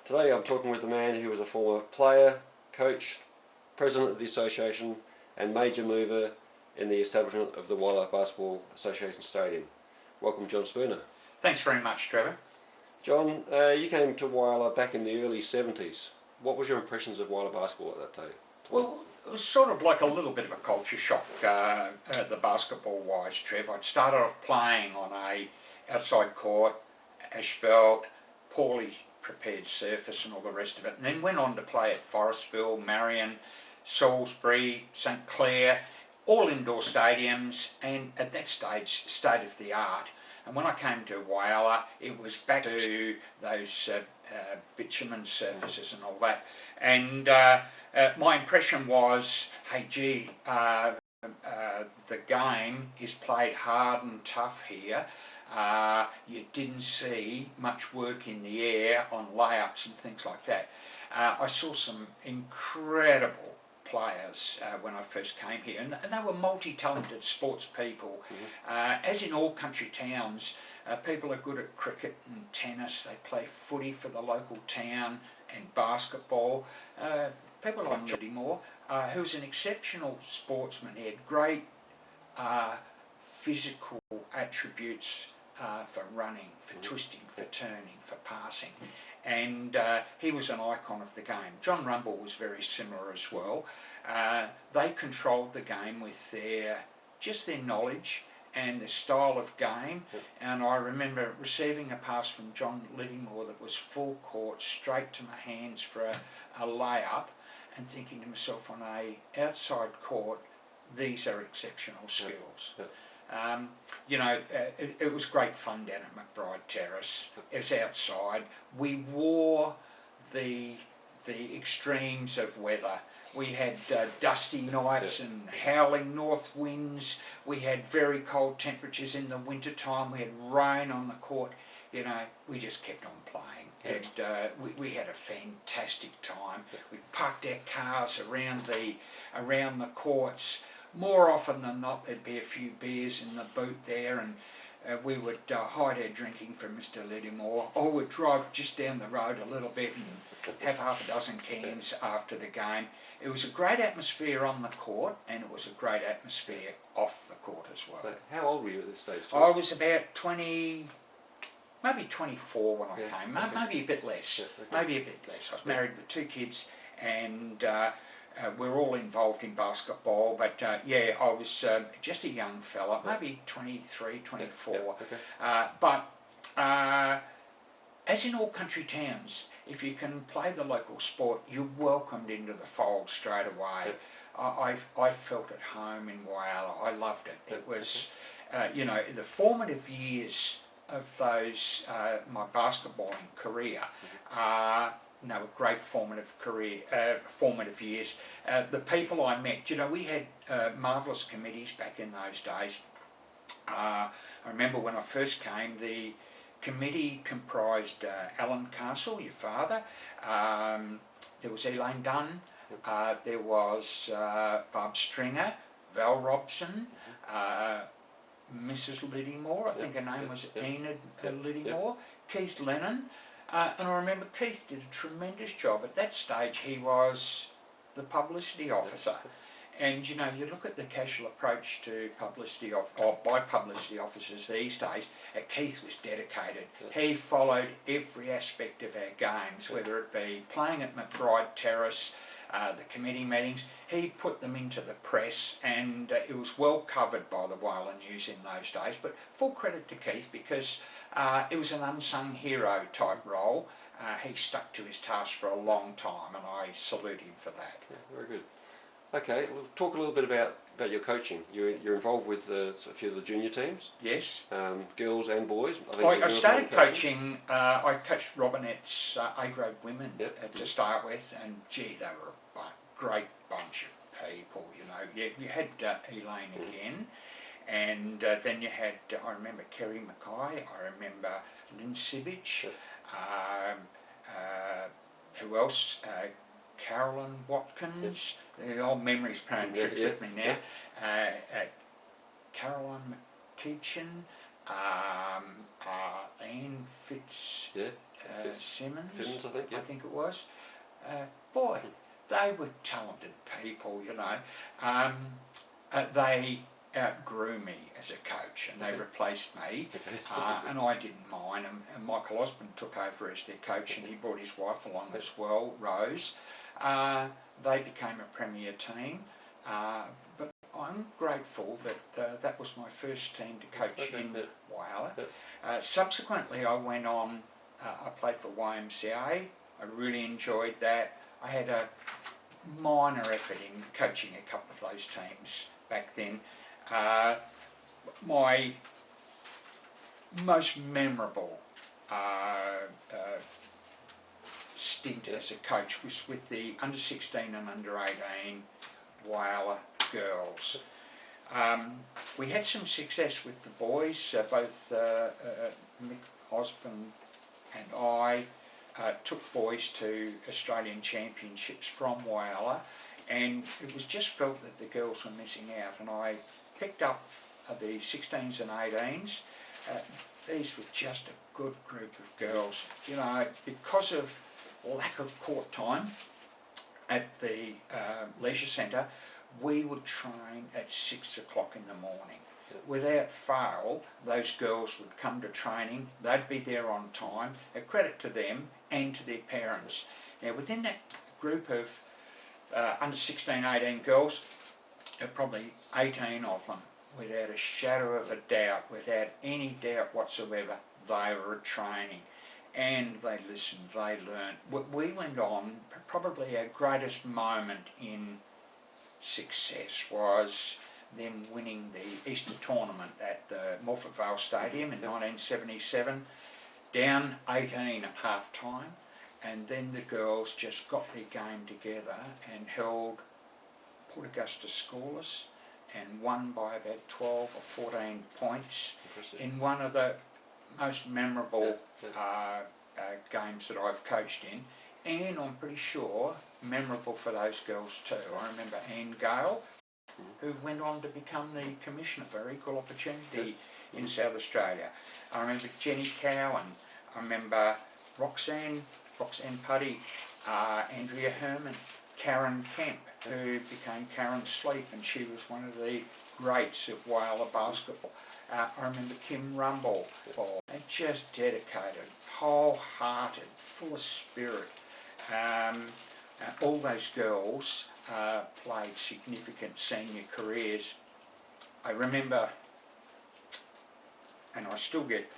Today I'm talking with a man who was a former player, coach, president of the association and major mover in the establishment of the Whyalla Basketball Association Stadium. Welcome, John Spooner. Thanks very much, Trevor. John, you came to Whyalla back in the early 70s. What was your impressions of Whyalla basketball at that time? Well, it was sort of like a little bit of a culture shock, the basketball-wise, Trev. I'd started off playing on a outside court, asphalt, poorly prepared surface and all the rest of it, and then went on to play at Forestville, Marion, Salisbury, St Clair, all indoor stadiums, and at that stage, state of the art. And when I came to Whyalla, it was back to those bitumen surfaces and all that. And my impression was, hey gee, the game is played hard and tough here. You didn't see much work in the air on layups and things like that. I saw some incredible players when I first came here, and they were multi-talented sports people. As in all country towns, people are good at cricket and tennis. They play footy for the local town and basketball. People like Johnny Moore, who was an exceptional sportsman. He had great physical attributes for running, for twisting, for turning, for passing, and he was an icon of the game. John Rumble was very similar as well. They controlled the game with their knowledge and their style of game, and I remember receiving a pass from John Littymore that was full court, straight to my hands for a layup, and thinking to myself, on a outside court, these are exceptional skills. It was great fun down at McBride Terrace. It was outside. We wore the extremes of weather. We had dusty nights and howling north winds. We had very cold temperatures in the winter time. We had rain on the court. We just kept on playing. And we had a fantastic time. We parked our cars around the courts. More often than not, there'd be a few beers in the boot there, and we would hide our drinking from Mr. Littymore, or we'd drive just down the road a little bit and have half a dozen cans after the game. It was a great atmosphere on the court, and it was a great atmosphere off the court as well. So how old were you at this stage? I was about 20, maybe 24 when I came, maybe a bit less. Maybe a bit less. I was married with 2 kids, and we're all involved in basketball, but I was just a young fella, maybe 23, 24. But as in all country towns, if you can play the local sport, you're welcomed into the fold straight away. I felt at home in Whyalla. I loved it. It was, the formative years of those my basketballing career. They were great formative years. The people I met, we had marvellous committees back in those days. I remember when I first came, the committee comprised Alan Castle, your father, there was Elaine Dunn, there was Bob Stringer, Val Robson, Mrs. Littymore, I think her name was Enid Littymore, Keith Lennon. And I remember Keith did a tremendous job. At that stage, he was the publicity officer. And you look at the casual approach to publicity by publicity officers these days. Keith was dedicated. He followed every aspect of our games, whether it be playing at McBride Terrace, the committee meetings. He put them into the press, and it was well covered by the Whyalla News in those days. But full credit to Keith, because it was an unsung hero type role. He stuck to his task for a long time, and I salute him for that. Yeah, very good. Okay, we'll talk a little bit about your coaching. You're involved with a few of the junior teams? Yes. Girls and boys? I started coaching. I coached Robinette's A-grade women to start with, and gee, they were a great bunch of people. You had Elaine again, and then you had, I remember Kerry Mackay, I remember Lynn Sivich, who else? Carolyn Watkins. The old memories playing tricks with me now. Caroline McKeechin, Ian Fitz, Yeah. Simmons, Finn's, I think. Yeah. I think it was. Boy, they were talented people, you know. They outgrew me as a coach, and they replaced me, and I didn't mind. And Michael Osborne took over as their coach, and he brought his wife along as well, Rose. They became a premier team, but I'm grateful that that was my first team to coach in Whyalla. Subsequently, I went on, I played for YMCA. I really enjoyed that. I had a minor effort in coaching a couple of those teams back then. My most memorable stint as a coach was with the under 16 and under 18 Whyalla girls. We had some success with the boys, both Mick Osborne and I took boys to Australian championships from Whyalla, and it was just felt that the girls were missing out, and I picked up the 16s and 18s. These were just a good group of girls, you know, because of lack of court time at the leisure centre. We would train at 6 o'clock in the morning. Without fail, those girls would come to training, they'd be there on time, a credit to them and to their parents. Now within that group of under 16, 18 girls, there were probably 18 of them, without a shadow of a doubt, without any doubt whatsoever, they were at training. And they listened, they learned. We went on, probably our greatest moment in success was them winning the Easter tournament at the Morford Vale Stadium in 1977, down 18 at half time, and then the girls just got their game together and held Port Augusta scoreless and won by about 12 or 14 points in one of the most memorable games that I've coached in, and I'm pretty sure memorable for those girls too. I remember Anne Gale, who went on to become the Commissioner for Equal Opportunity in South Australia. I remember Jenny Cowan, I remember Roxanne Putty, Andrea Herman, Karen Kemp, who became Karen Sleep, and she was one of the greats of Whyalla Basketball. I remember Kim Rumble, and just dedicated, wholehearted, full of spirit. All those girls played significant senior careers. I remember, and I still get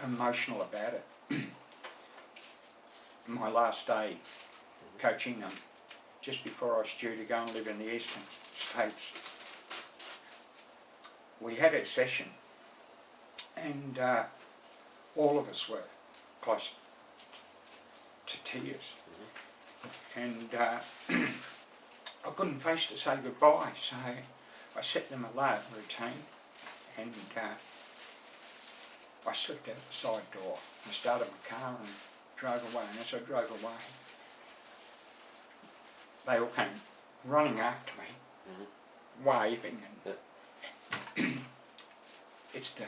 emotional about it, my last day coaching them, just before I was due to go and live in the eastern states. We had a session, and all of us were close to tears. And I couldn't face to say goodbye, so I set them a late routine, and I slipped out the side door. I started my car and drove away, and as I drove away, they all came running after me, waving, and it's the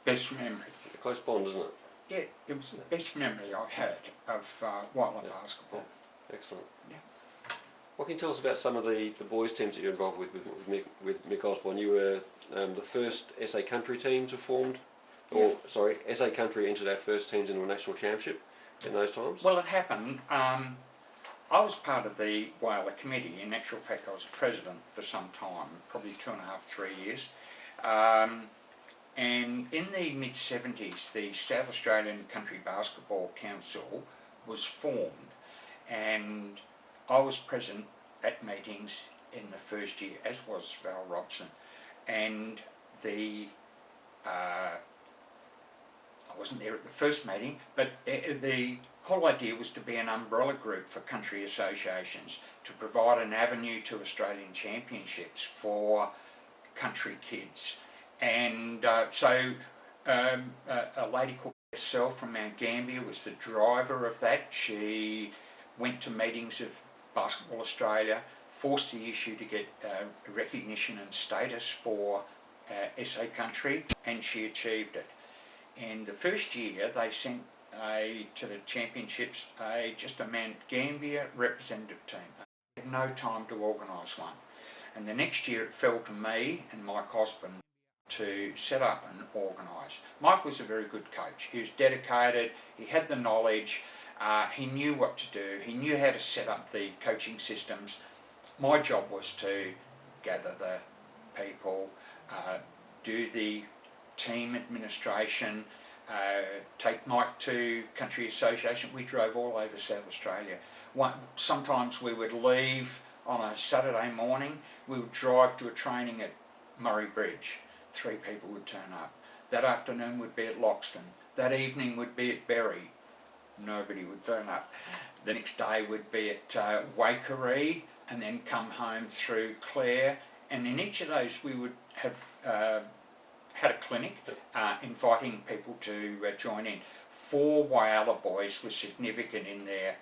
best memory. A close bond, isn't it? Yeah, it was the best memory I had of Whyalla Basketball. Excellent. Yeah. What can you tell us about some of the boys' teams that you're involved with Mick Osborne? You were the first SA Country teams were formed, or sorry, SA Country entered our first teams into a national championship in those times? Well, it happened. I was part of the Whyalla committee. In actual fact, I was president for some time, probably 2.5, 3 years. And in the mid-70s, the South Australian Country Basketball Council was formed, and I was present at meetings in the first year, as was Val Robson, and I wasn't there at the first meeting, but the whole idea was to be an umbrella group for country associations to provide an avenue to Australian championships for country kids. And so a lady called Beth Sell from Mount Gambier was the driver of that. She went to meetings of Basketball Australia, forced the issue to get recognition and status for SA country, and she achieved it. And the first year they sent to the championships just a Mount Gambier representative team. They had no time to organise one. And the next year it fell to me and Mike Osborne to set up and organise. Mike was a very good coach. He was dedicated, he had the knowledge, he knew what to do, he knew how to set up the coaching systems. My job was to gather the people, do the team administration, take Mike to country association. We drove all over South Australia. Sometimes we would leave on a Saturday morning, we would drive to a training at Murray Bridge. 3 people would turn up. That afternoon would be at Loxton. That evening would be at Berry. Nobody would turn up. The next day would be at Waikerie, and then come home through Clare. And in each of those we would have had a clinic inviting people to join in. 4 Whyalla boys were significant in their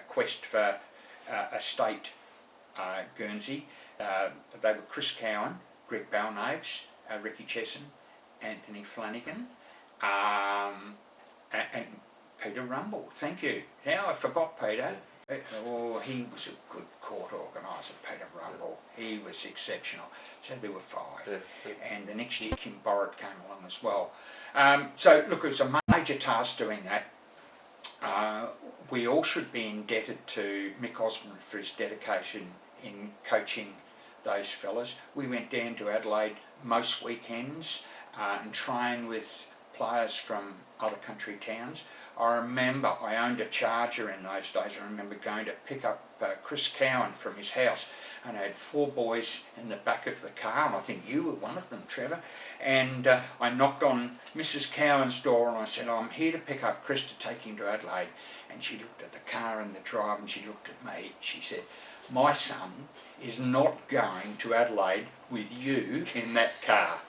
quest for a state Guernsey. They were Chris Cowan, Greg Balnaves, Ricky Chesson, Anthony Flanagan, and Peter Rumble. Thank you. Now I forgot Peter. Oh, he was a good court organiser, Peter Rumble. He was exceptional. So there were 5. And the next year Kim Borrett came along as well. So look, it was a major task doing that. We all should be indebted to Mick Osborne for his dedication in coaching those fellas. We went down to Adelaide most weekends and trained with players from other country towns. I remember I owned a Charger in those days. I remember going to pick up Chris Cowan from his house, and I had 4 boys in the back of the car, and I think you were one of them, Trevor. And I knocked on Mrs. Cowan's door and I said, I'm here to pick up Chris to take him to Adelaide. And she looked at the car and the drive and she looked at me. She said, my son is not going to Adelaide with you in that car.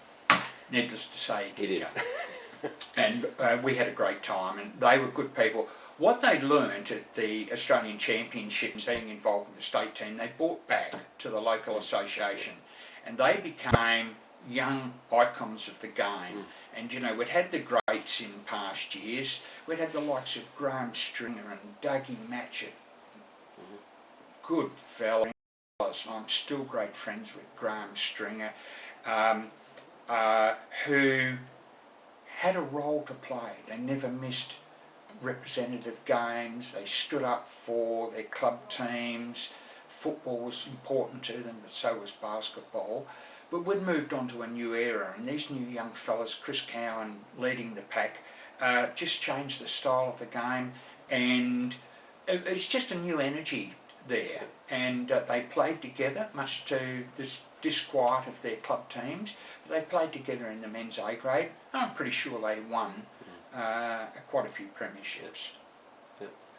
Needless to say, he did go. And we had a great time, and they were good people. What they learned at the Australian Championships, being involved with the state team, they brought back to the local association, and they became young icons of the game. And you know, we'd had the greats in past years. We'd had the likes of Graham Stringer and Dougie Matchett. Good fellas. I'm still great friends with Graham Stringer, who had a role to play. They never missed representative games. They stood up for their club teams. Football was important to them, but so was basketball. But we'd moved on to a new era, and these new young fellas, Chris Cowan leading the pack, just changed the style of the game, and it's just a new energy there. And they played together, much to the disquiet of their club teams. But they played together in the men's A grade, and I'm pretty sure they won quite a few premierships.